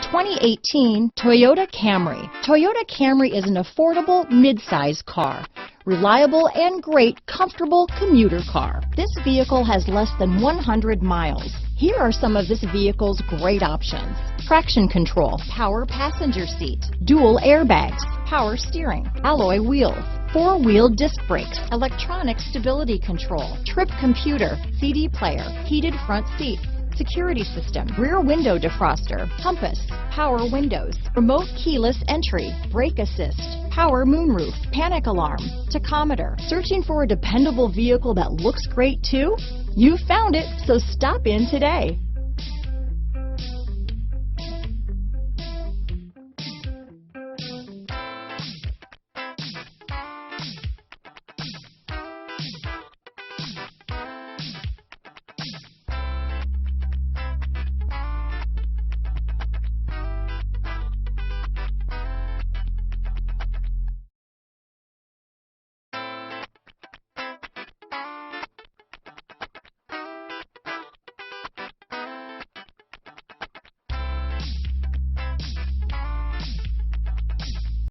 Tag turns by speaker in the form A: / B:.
A: 2018 Toyota Camry. Toyota Camry is an affordable mid-size car. Reliable and great, comfortable commuter car. This vehicle has less than 100 miles. Here are some of this vehicle's great options: traction control, power passenger seat, dual airbags, power steering, alloy wheels, four-wheel disc brakes, electronic stability control, trip computer, CD player, heated front seats, security system, rear window defroster, compass, power windows, remote keyless entry, brake assist, power moonroof, panic alarm, tachometer. Searching for a dependable vehicle that looks great too? You found it, so stop in today.